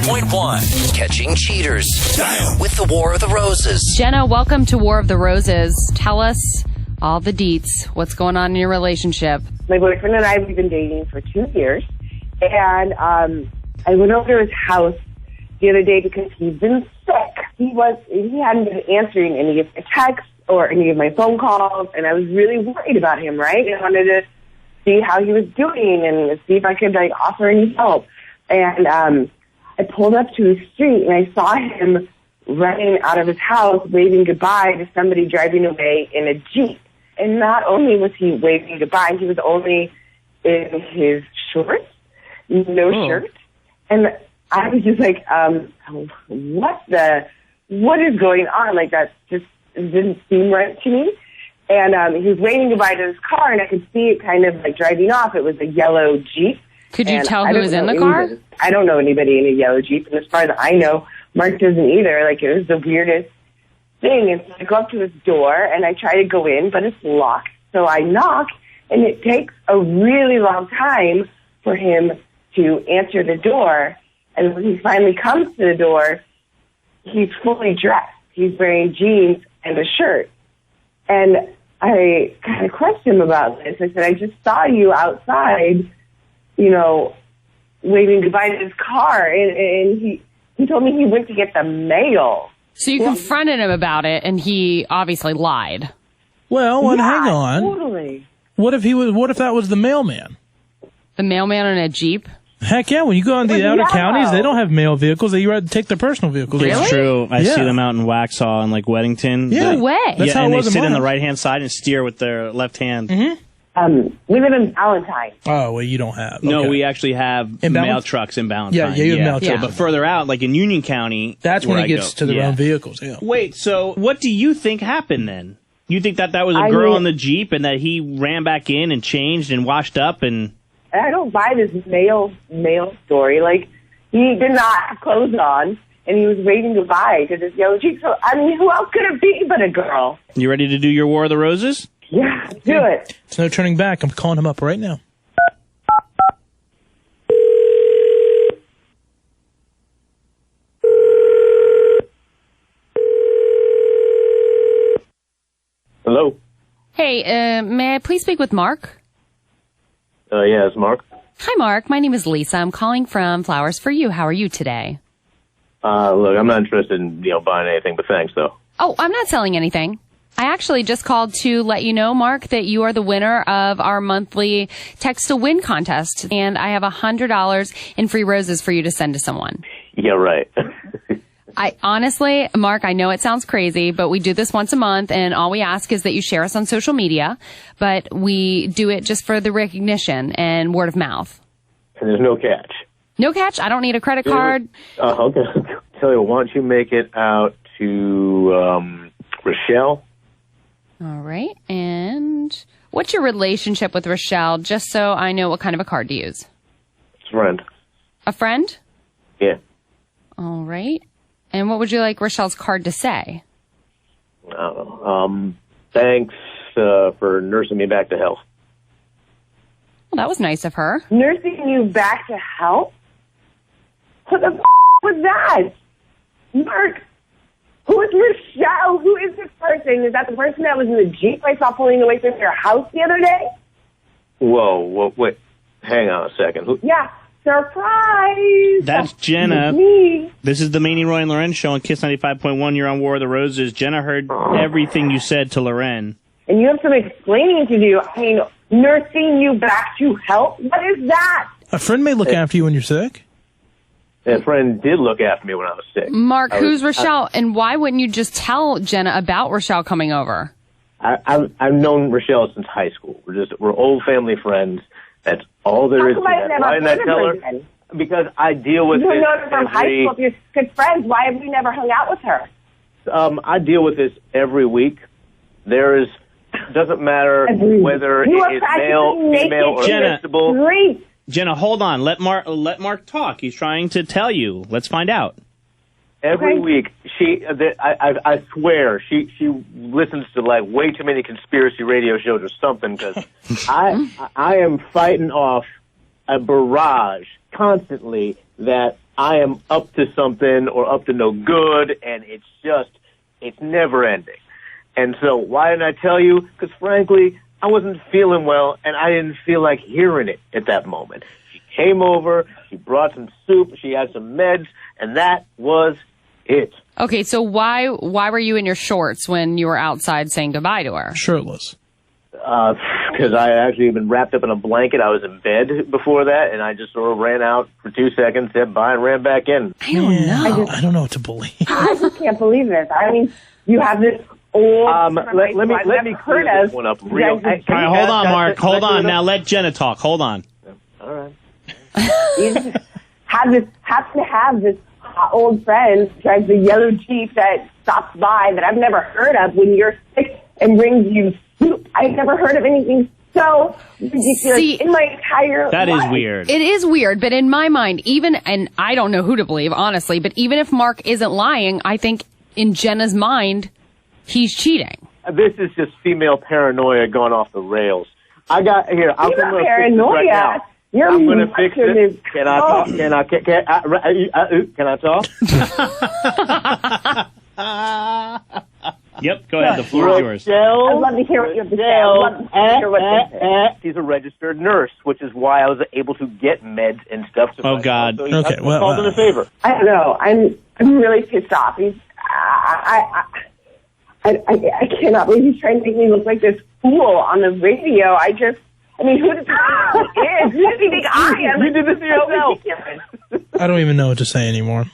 95.1. Catching cheaters with the War of the Roses. Jenna, welcome to War of the Roses. Tell us all the deets. What's going on in your relationship? My boyfriend and I, we've been dating for 2 years. And I went over to his house the other day because he's been sick. He hadn't been answering any of my texts or any of my phone calls, and I was really worried about him, right? I wanted to see how he was doing and see if I could, offer any help. And I pulled up to his street, and I saw him running out of his house, waving goodbye to somebody driving away in a Jeep. And not only was he waving goodbye, he was only in his shorts, no shirt. And I was just like, what is going on? That just didn't seem right to me. And he was waving goodbye to his car, and I could see it kind of driving off. It was a yellow Jeep. Could you tell who was in the car? I don't know anybody in a yellow Jeep, and as far as I know, Mark doesn't either. It was the weirdest thing. And so I go up to his door, and I try to go in, but it's locked. So I knock, and it takes a really long time for him to answer the door. And when he finally comes to the door, he's fully dressed. He's wearing jeans and a shirt. And I kind of questioned him about this. I said, I just saw you outside, waving goodbye to his car. And he told me he went to get the mail. So you confronted him about it, and he obviously lied. Well, hang on. Totally. What if that was the mailman? The mailman in a Jeep? Heck yeah, when you go into the outer counties, they don't have mail vehicles. They take their personal vehicles. It's true. I see them out in Waxhaw and Weddington. No way. That's how and it they was sit in the right-hand side and steer with their left hand. Mm-hmm. We live in Valentine. Oh, well, you don't have. Okay. No, we actually have mail trucks in Valentine. Yeah, you have mail trucks. But further out, like in Union County, that's when it gets to their own vehicles. Yeah. Wait, so what do you think happened then? You think that was a girl in the Jeep and that he ran back in and changed and washed up and... I don't buy this mail story. He did not have clothes on, and he was waving goodbye to this yellow Jeep. So, who else could it be but a girl? You ready to do your War of the Roses? Yeah, do it. There's no turning back. I'm calling him up right now. Hello? Hey, may I please speak with Mark? Yeah, it's Mark. Hi, Mark. My name is Lisa. I'm calling from Flowers for You. How are you today? Look, I'm not interested in, buying anything, but thanks, though. Oh, I'm not selling anything. I actually just called to let you know, Mark, that you are the winner of our monthly Text to Win contest, and I have $100 in free roses for you to send to someone. Yeah, right. I honestly, Mark, I know it sounds crazy, but we do this once a month, and all we ask is that you share us on social media, but we do it just for the recognition and word of mouth. And there's no catch. No catch? I don't need a credit card. Okay. Tell you, why don't you make it out to Rochelle? All right. And what's your relationship with Rochelle, just so I know what kind of a card to use? It's a friend. A friend? Yeah. All right. And what would you like Rochelle's card to say? I don't know. Thanks for nursing me back to health. Well, that was nice of her. Nursing you back to health? What the was that? Mark, who is Rochelle? Who is this person? Is that the person that was in the Jeep I saw pulling away from your house the other day? Whoa, wait. Hang on a second. Yeah. Surprise! That's Jenna. Me. This is the Maney, Roy, and Loren show on Kiss 95.1. You're on War of the Roses. Jenna heard everything you said to Loren. And you have some explaining to do. Nursing you back to health? What is that? A friend may look after you when you're sick. A friend did look after me when I was sick. Mark, who's Rochelle? And why wouldn't you just tell Jenna about Rochelle coming over? I've known Rochelle since high school. We're old family friends. That's all there is to that. Why didn't I tell her? Because I deal with this. You know her from high school. If you're good friends, why have you never hung out with her? I deal with this every week. Doesn't matter whether it is male, female, or vegetable. Jenna, hold on. Let Mark talk. He's trying to tell you. Let's find out. Every week, I swear, she listens to way too many conspiracy radio shows or something, because I am fighting off a barrage constantly that I am up to something or up to no good, and it's never ending. And so why didn't I tell you? Because frankly, I wasn't feeling well, and I didn't feel like hearing it at that moment. She came over, she brought some soup, she had some meds, and that was it. Okay, so why were you in your shorts when you were outside saying goodbye to her? Shirtless. Because I actually had been wrapped up in a blanket. I was in bed before that, and I just sort of ran out for 2 seconds, said bye, and ran back in. I don't know. I don't know what to believe. I just can't believe this. I mean, you have this old... let me clear this one up real... All right, hold on, Mark. Hold on. Now let Jenna talk. Hold on. All right. You just happen to have this old friend who drives a yellow Jeep that stops by that I've never heard of when you're sick and brings you soup. I've never heard of anything so ridiculous in my entire life. That is weird. It is weird, but in my mind, and I don't know who to believe, honestly, but even if Mark isn't lying, I think in Jenna's mind, he's cheating. This is just female paranoia going off the rails. I got here. I'm Female going to paranoia? fix this right now. I'm going to fix this. Can I talk? Can I talk? Yep, go ahead. The floor is yours. I'd love to hear what you have to say. I'd love to hear what you say. She's a registered nurse, which is why I was able to get meds and stuff. Oh, God. So Okay, well, called in a favor. I don't know. I'm really pissed off. I cannot believe he's trying to make me look like this fool on the radio. I mean, who does he think he is? Who does he think I am? You did this to yourself. I don't even know what to say anymore.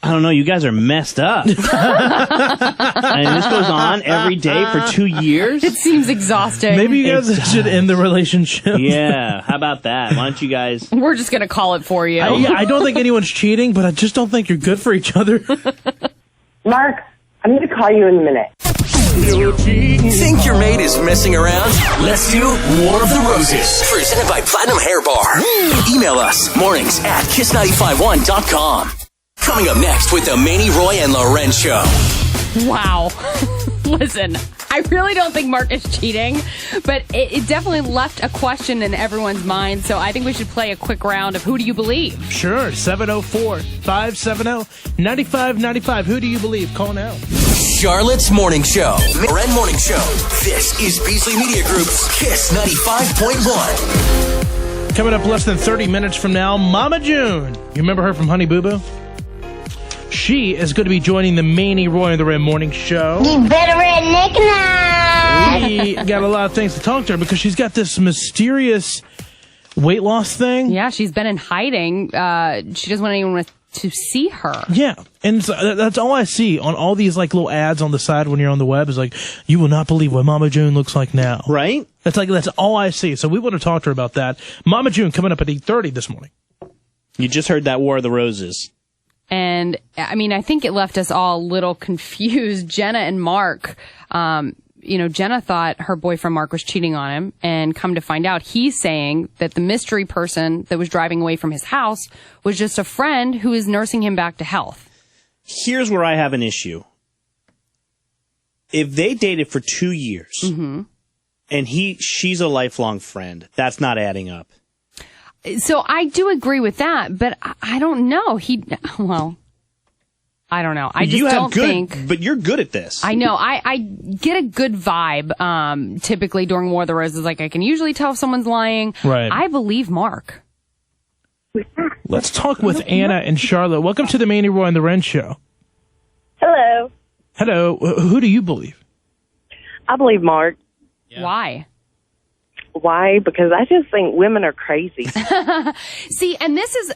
I don't know. You guys are messed up. And this goes on every day for 2 years? It seems exhausting. Maybe you guys should end the relationship. Yeah, how about that? Why don't you guys... We're just going to call it for you. I don't think anyone's cheating, but I just don't think you're good for each other. Mark, I'm going to call you in a minute. Think your mate is messing around? Let's do War of the Roses. Presented by Platinum Hair Bar. Email us mornings at kiss951.com. Coming up next with the Maney, Roy, and Loren Show. Wow. Listen, I really don't think Mark is cheating, but it definitely left a question in everyone's mind, so I think we should play a quick round of Who Do You Believe? Sure, 704-570-9595. Who do you believe? Call now. Charlotte's Morning Show. Loren Morning Show. This is Beasley Media Group's Kiss 95.1. Coming up less than 30 minutes from now, Mama June. You remember her from Honey Boo Boo? She is going to be joining the Maney, Roy, and the Red Morning Show. You better read Nick now. We got a lot of things to talk to her because she's got this mysterious weight loss thing. Yeah, she's been in hiding. She doesn't want anyone to see her. Yeah, and so that's all I see on all these like little ads on the side when you're on the web is like, you will not believe what Mama June looks like now. Right? That's all I see. So we want to talk to her about that. Mama June coming up at 8:30 this morning. You just heard that War of the Roses. And, I mean, I think it left us all a little confused. Jenna and Mark, Jenna thought her boyfriend Mark was cheating on him, and come to find out, he's saying that the mystery person that was driving away from his house was just a friend who is nursing him back to health. Here's where I have an issue. If they dated for 2 years, and she's a lifelong friend, that's not adding up. So I do agree with that, but I don't know. I don't know. I just don't think. But you're good at this. I know. I get a good vibe, typically during War of the Roses. Like, I can usually tell if someone's lying. Right. I believe Mark. Let's talk with Anna and Charlotte. Welcome to the Maney, Roy, and the Ren Show. Hello. Hello. Who do you believe? I believe Mark. Yeah. Why? Why? Because I just think women are crazy. See, and this is,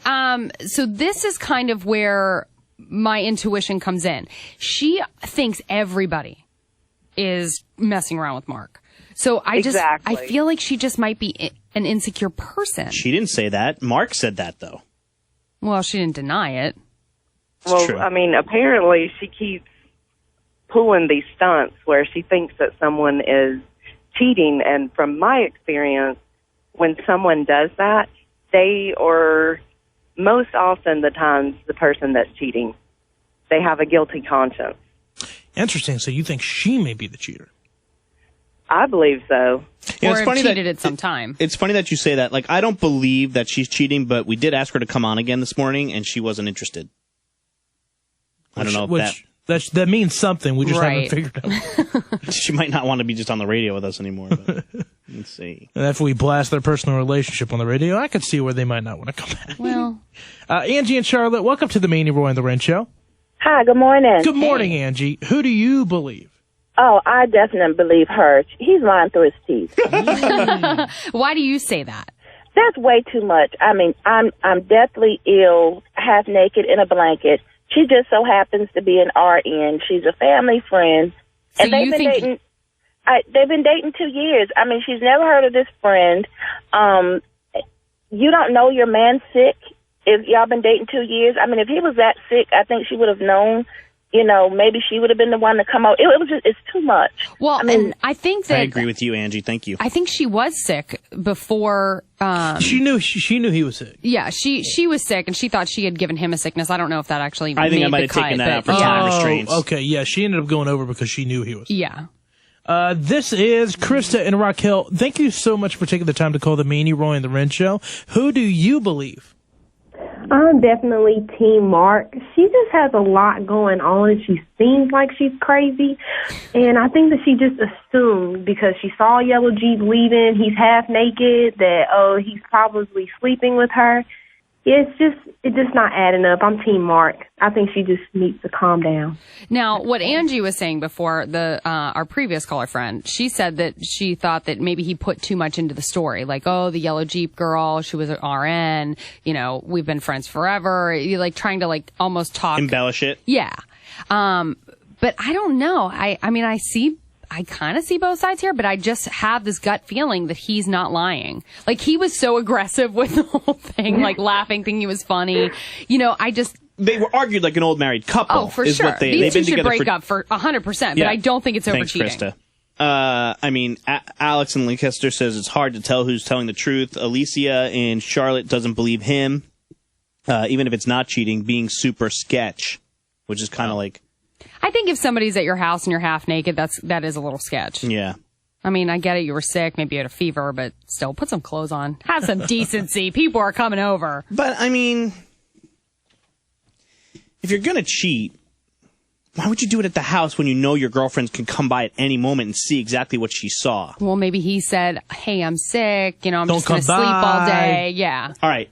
this is kind of where my intuition comes in. She thinks everybody is messing around with Mark. So I feel like she just might be an insecure person. She didn't say that. Mark said that, though. Well, she didn't deny it. Well, true. I mean, apparently she keeps pulling these stunts where she thinks that someone is cheating, and from my experience, when someone does that, they are most often the times the person that's cheating. They have a guilty conscience. Interesting. So you think she may be the cheater? I believe so. Yeah, or have cheated at some time. It's funny that you say that. Like, I don't believe that she's cheating, but we did ask her to come on again this morning, and she wasn't interested. I don't know if that means something. We just haven't figured out. She might not want to be just on the radio with us anymore. But let's see. And after we blast their personal relationship on the radio, I could see where they might not want to come back. Well, Angie and Charlotte, welcome to the Maney, Roy, and the Ren Show. Hi, good morning. Good morning, Angie. Who do you believe? Oh, I definitely believe her. He's lying through his teeth. why do you say that? That's way too much. I mean, I'm deathly ill, half naked in a blanket. She just so happens to be an RN. She's a family friend, So and they've been dating. They've been dating 2 years. I mean, she's never heard of this friend. You don't know your man's sick if y'all been dating 2 years. I mean, if he was that sick, I think she would have known. You know, maybe she would have been the one to come out. It was just, it's too much. Well, I mean, and I think that I agree with you, Angie. Thank you. I think she was sick before. She knew he was sick. Yeah, she was sick, and she thought she had given him a sickness. I don't know if that actually. I think made I might the have taken cut, that out but for time restraints. Okay, yeah, she ended up going over because she knew he was sick. Yeah. This is Krista and Rochelle. Thank you so much for taking the time to call the Maney, Roy, and the Ren Show. Who do you believe? I'm definitely Team Mark. She just has a lot going on, and she seems like she's crazy. And I think that she just assumed because she saw Yellow Jeep leaving, he's half naked, that, he's probably sleeping with her. It's just not adding up. I'm Team Mark. I think she just needs to calm down. Now, what Angie was saying before, our previous caller friend, she said that she thought that maybe he put too much into the story. Like, the Yellow Jeep girl, she was an RN, we've been friends forever. Like, trying to, like, almost talk. Embellish it. Yeah. But I don't know. I kind of see both sides here, but I just have this gut feeling that he's not lying. Like, he was so aggressive with the whole thing, like laughing, thinking he was funny. They were argued like an old married couple. Oh, for sure. These two should break up for 100%, but I don't think it's over cheating. Thanks, Krista. Alex in Lancaster says it's hard to tell who's telling the truth. Alicia in Charlotte doesn't believe him, even if it's not cheating, being super sketch, which is kind of like... I think if somebody's at your house and you're half naked, that is a little sketch. Yeah. I mean, I get it. You were sick. Maybe you had a fever, but still, put some clothes on. Have some decency. People are coming over. But, I mean, if you're going to cheat, why would you do it at the house when you know your girlfriends can come by at any moment and see exactly what she saw? Well, maybe he said, hey, I'm sick. I'm just going to sleep all day. Yeah. All right.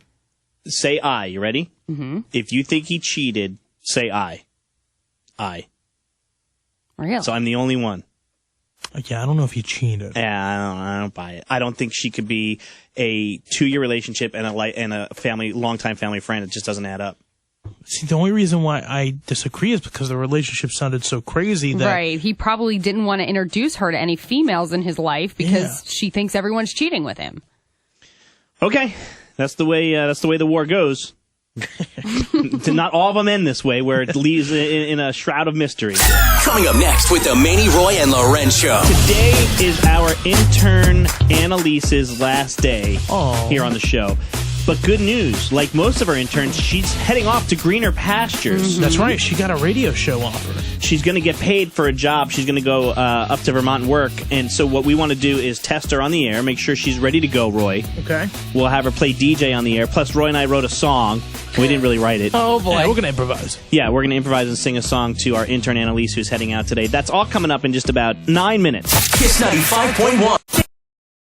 Say I. You ready? Mm-hmm. If you think he cheated, say I. I. Really? So I'm the only one. Yeah, I don't know if he cheated. Yeah, I don't buy it. I don't think she could be a 2-year relationship and a longtime family friend. It just doesn't add up. See, the only reason why I disagree is because the relationship sounded so crazy that... Right. He probably didn't want to introduce her to any females in his life because she thinks everyone's cheating with him. Okay. That's the way the war goes. Not all of them end this way, where it leaves in a shroud of mystery. Coming up next with the Maney, Roy, and Loren Show. Today is our intern Annalise's last day here on the show. But good news, like most of our interns, she's heading off to greener pastures. Mm-hmm. That's right. She got a radio show offer. She's going to get paid for a job. She's going to go up to Vermont and work. And so what we want to do is test her on the air, make sure she's ready to go, Roy. Okay. We'll have her play DJ on the air. Plus, Roy and I wrote a song. We didn't really write it. Oh, boy. Yeah, we're going to improvise. Yeah, we're going to improvise and sing a song to our intern Annalise, who's heading out today. That's all coming up in just about 9 minutes. Kiss 95.1.